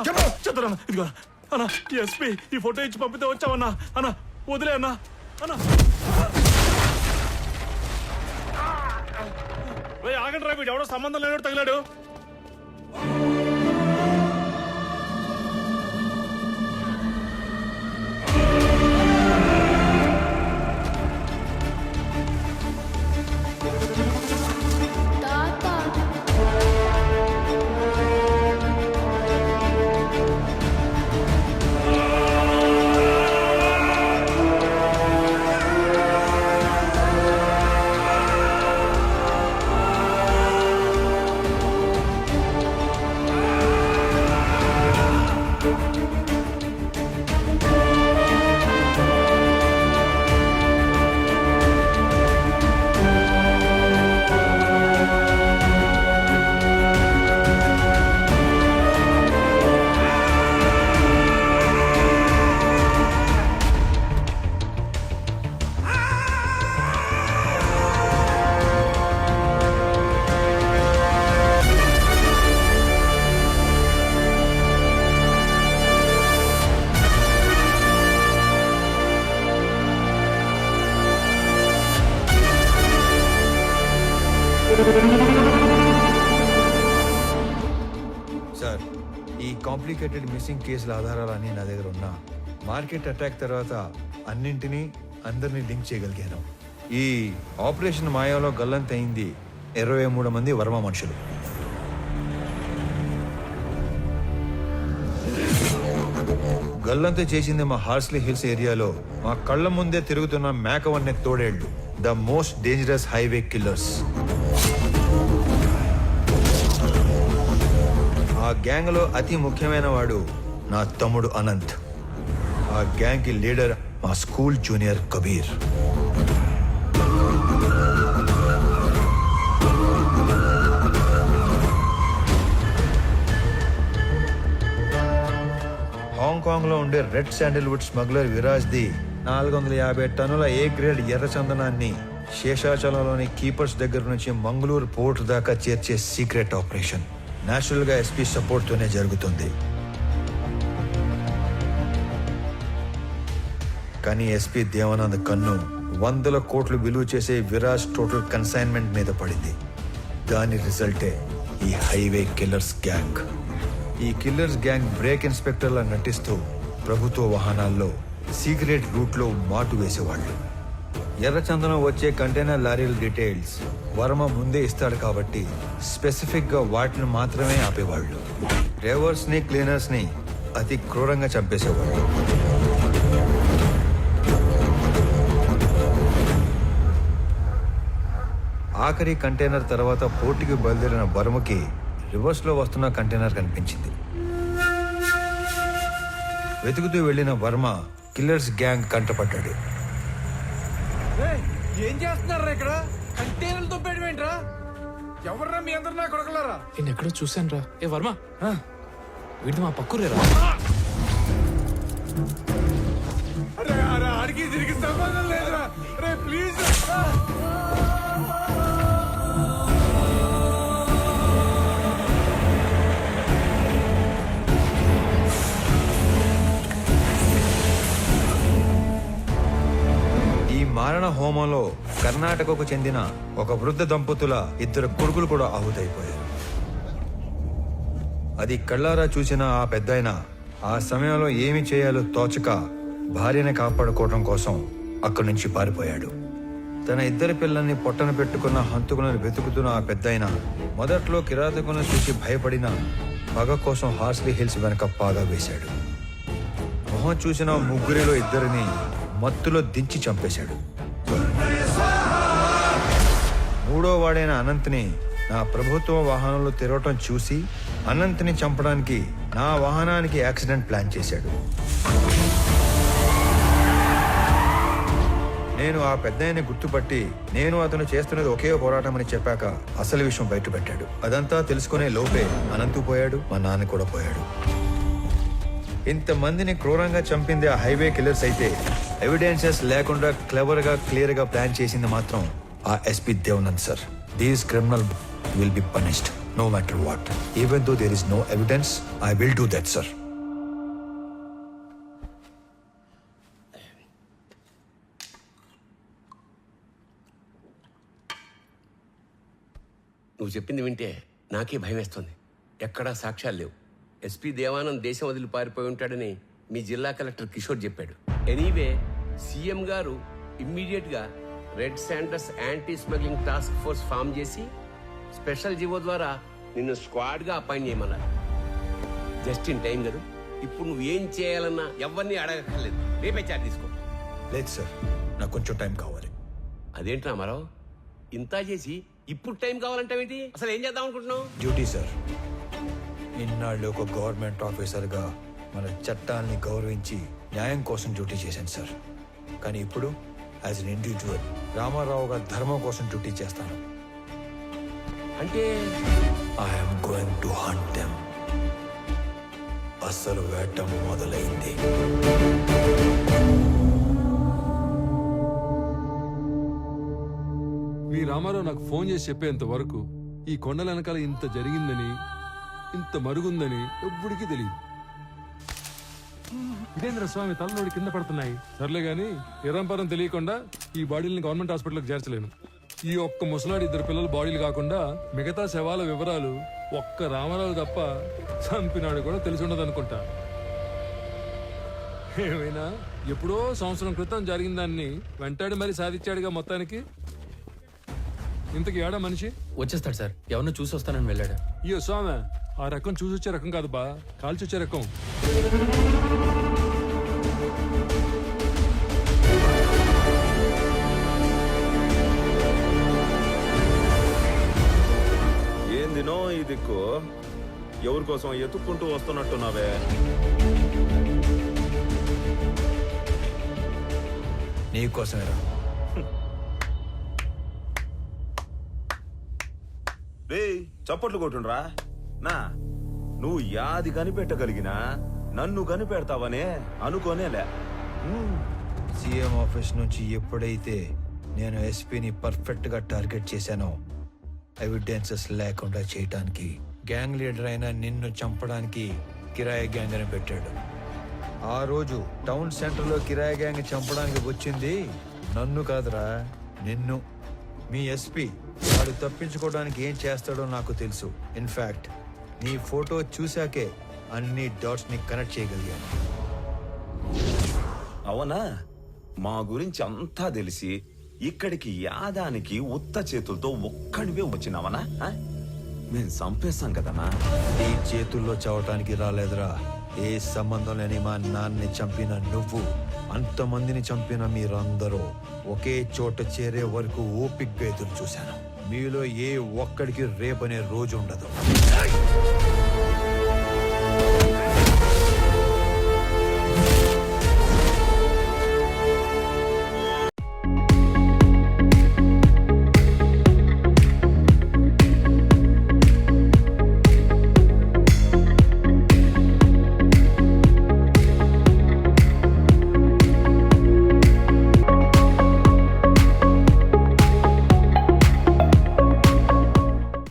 చెప్తారా ఇదిగో అన్నా ఎస్పీ ఈ ఫోటో ఇచ్చి పంపితే వచ్చావన్నా అన్నా వదిలే అన్నా అన్నా ఆగండి రా వీడు ఎవడో సంబంధం లేనట్టు తగిలాడు సార్ ఈ కాంప్లికేటెడ్ మిస్సింగ్ కేసుల ఆధారాలన్నీ నా దగ్గర ఉన్నా మార్కెట్ అటాక్ తర్వాత అన్నింటినీ అందరినీ లింక్ చేయగలిగాను. ఈ ఆపరేషన్ మాయాలో గల్లంతయింది 23 మంది వర్మ మనుషులు. గల్లంతు చేసింది మా హార్స్లీ హిల్స్ ఏరియాలో మా కళ్ళ ముందే తిరుగుతున్న మేకవన్నే తోడేళ్లు, the most dangerous highway killers. ఆ గ్యాంగ్ లో అతి ముఖ్యమైన వాడు నా తమ్ముడు అనంత్. ఆ గ్యాంగ్ కి లీడర్ మా స్కూల్ జూనియర్ కబీర్. హాంకాంగ్ లో ఉండే red Sandalwood smuggler Viraj the 450 టన్నుల ఏ గ్రేడ్ ఎర్ర చందనాన్ని శేషాచలంలోని కీపర్స్ దగ్గర నుంచి మంగళూరు పోర్ట్ దాకా చేర్చే సీక్రెట్ ఆపరేషన్ నేచురల్ గా ఎస్పీ సపోర్ట్ తోనే జరుగుతుంది. కానీ ఎస్పీ దేవానంద్ కన్ను 100 కోట్లు విలువ చేసే విరాజ్ టోటల్ కన్సైన్మెంట్ మీద పడింది. దాని రిజల్టే ఈ హైవే కిల్లర్స్ గ్యాంగ్. ఈ కిల్లర్స్ గ్యాంగ్ బ్రేక్ ఇన్స్పెక్టర్లా నటిస్తూ ప్రభుత్వ వాహనాల్లో సీక్రెట్ రూట్ లో మాటు వేసేవాళ్ళు. ఎర్రచందనం వచ్చే కంటైనర్ లారీల డీటెయిల్స్ వర్మ ముందే ఇస్తాడు కాబట్టి స్పెసిఫిక్ గా వాటిని మాత్రమే ఆపేవాళ్ళు. డ్రైవర్స్ ని క్లీనర్స్ ని అతి క్రూరంగా చంపేసేవాళ్ళు. ఆఖరి కంటైనర్ తర్వాత పోర్టుకి బయలుదేరిన వర్మకి రివర్స్ లో వస్తున్న కంటైనర్ కనిపించింది. వెతుకుతూ వెళ్లిన వర్మ కిల్లర్స్ గ్యాంగ్ కంటపడ్డాడు. ఏం చేస్తున్నారా ఇక్కడ? కంటైనర్లతో పెట్టమేంట్రా? ఎవర్రా మీ అందరు నా కొడకలారా? నేను ఎక్కడో చూశాను రా. ఏ వర్మ, వీడి మా పక్కురేరా. అరే అరే అడిగి తిరిగి సంబంధం లేదురా. రే ప్లీజ్ మారణ హోమంలో కర్ణాటకకు చెందిన ఒక వృద్ధ దంపతుల 2 కొడుకులు కూడా ఆహుతైపోయారు. అది కళ్ళారా చూసిన ఆ పెద్దాయన ఆ సమయంలో ఏమి చేయాలో తోచక భార్యని కాపాడుకోవడం కోసం అక్కడి నుంచి పారిపోయాడు. తన 2 పిల్లల్ని పొట్టన పెట్టుకున్న హంతకులను వెతుకుతున్న ఆ పెద్దాయన మొదట్లో కిరాతకులను చూసి భయపడిన పగ కోసం హార్స్లీ హిల్స్ వెనక పాగా వేశాడు. మొహం చూసిన 3 2 మత్తులో దించి చంపేశాడు. 3వ వాడైన అనంత్ని నా ప్రభుత్వ వాహనంలో తిరగటం చూసి అనంత్ని చంపడానికి నా వాహనానికి యాక్సిడెంట్ ప్లాన్ చేశాడు. నేను ఆ పెద్దాయన్ని గుర్తుపట్టి నేను అతను చేస్తున్నది ఒకే పోరాటం అని చెప్పాక అసలు విషయం బయటపెట్టాడు. అదంతా తెలుసుకునే లోపే అనంతు పోయాడు, మా నాన్న కూడా పోయాడు. ఇంతమందిని క్రూరంగా చంపింది ఆ హైవే కిల్లర్స్ అయితే ఎవిడెన్సెస్ లేకుండా క్లెవర్ గా క్లియర్ గా ప్లాన్ చేసింది మాత్రం ఆ SP Devanand sir. These criminal will be punished. no matter what. Even though there is no evidence, I will do that, sir. నువ్వు చెప్పింది వింటే నాకే భయం వేస్తుంది. ఎక్కడా సాక్ష్యాలు లేవు. ఎస్పీ దేవానంద్ దేశం వదిలి పారిపోయి ఉంటాడని మీ జిల్లా కలెక్టర్ కిషోర్ చెప్పాడు. ఎనీవే సీఎం గారు ఇమ్మీడియట్గా red sanders anti smuggling task force form చేసి స్పెషల్ జీవో ద్వారా నిన్ను స్క్వాడ్గా అపాయింట్ చేయమన్నారు. జస్ట్ ఇన్ టైం కదా. ఇప్పుడు నువ్వు ఏం చేయాలన్నా ఎవరిని అడగక్కర్లేదు. రేపే చార్జ్ తీసుకో. లేదు సార్, నాకు కొంచెం టైం కావాలి. అదేంటి రామారావు, ఇంత చేసి ఇప్పుడు టైం కావాలంటావేంటి? అసలు ఏం చేద్దాం అనుకుంటున్నావు? Duty sir. ఇన్నాళ్ళు ఒక గవర్నమెంట్ ఆఫీసర్గా మన చట్టాల్ని గౌరవించి న్యాయం కోసం డ్యూటీ చేశాను సార్. కానీ ఇప్పుడు యాజ్ అన్ ఇండివిజువల్ రామారావు గారి ధర్మం కోసం డ్యూటీ చేస్తాను. అంటే I'm going to hunt them. అసలు వేట మొదలైంది. మీ రామారావు నాకు ఫోన్ చేసి చెప్పేంత వరకు ఈ కొండల వెనకాల ఇంత జరిగిందని, ఇంత మరుగుందని ఎవ్వడికి తెలియదు. ఇదేంద్ర స్వామి తలనోడి కింద పడుతున్నాయి. సర్లే గాని ఇరంపరం తెలియకుండా ఈ బాడీని గవర్నమెంట్ హాస్పిటల్కి చేర్చలేను. ఈ ఒక్క ముసలాడి 2 పిల్లల బాడీలు కాకుండా మిగతా శవాల వివరాలు ఒక్క రామారావు తప్ప చంపినాడు కూడా తెలిసి ఉండదు అనుకుంటా. ఏమైనా ఎప్పుడో సంవత్సరం క్రితం జరిగిన దాన్ని వెంటాడి మరీ సాధించాడుగా మొత్తానికి. ఇంతకి ఏడా మనిషి వచ్చేస్తాడు సార్. ఎవరినో చూసి వస్తానని వెళ్ళాడు. అయ్యో స్వామి, ఆ రకం చూసొచ్చే రకం కాదు బా, కాల్చొచ్చే రకం. ఏందినో ఈ దిక్కు ఎవరి కోసం ఎత్తుక్కుంటూ వస్తున్నట్టున్నావే? నీకోసమేరా. రే చప్పట్లు కొట్టుండ్రా. నా నువ్వు యాది కనిపెట్టగలిగినా నన్ను కనిపెడతావనే అనుకోనేలే. సీఎం ఆఫీస్ నుంచి ఎప్పుడైతే నేను ఎస్పీని పర్ఫెక్ట్ గా టార్గెట్ చేశానో, ఎవిడెన్సెస్ లేకుండా చేయటానికి గ్యాంగ్ లీడర్ అయిన నిన్ను చంపడానికి కిరాయి గ్యాంగ్ అని పెట్టాడు. ఆ రోజు టౌన్ సెంటర్ లో కిరాయి గ్యాంగ్ చంపడానికి వచ్చింది నన్ను కాదురా, నిన్ను. మీ ఎస్పీ వాడు తప్పించుకోవడానికి ఏం చేస్తాడో నాకు తెలుసు. ఇన్ఫాక్ట్ నీ ఫోటో చూశాకే అన్ని డాట్స్ ని కనెక్ట్ చేయగలిగాను. అవునా? మా గురించి అంతా తెలిసి ఇక్కడికి యాదానికి ఉత్త చేతులతో ఒక్కడివే వచ్చినావనా? మేము చంపేస్తాం కదనా. ఈ చేతుల్లో చావటానికి రాలేదురా. ఏ సంబంధం లేని మా నాన్నని చంపిన నువ్వు, అంతమందిని చంపిన మీరందరూ ఒకే చోట చేరే వరకు ఓపిగ్గా ఎదురు చూశాను. మీలో ఏ ఒక్కడికి రేపనే రోజు ఉండదు.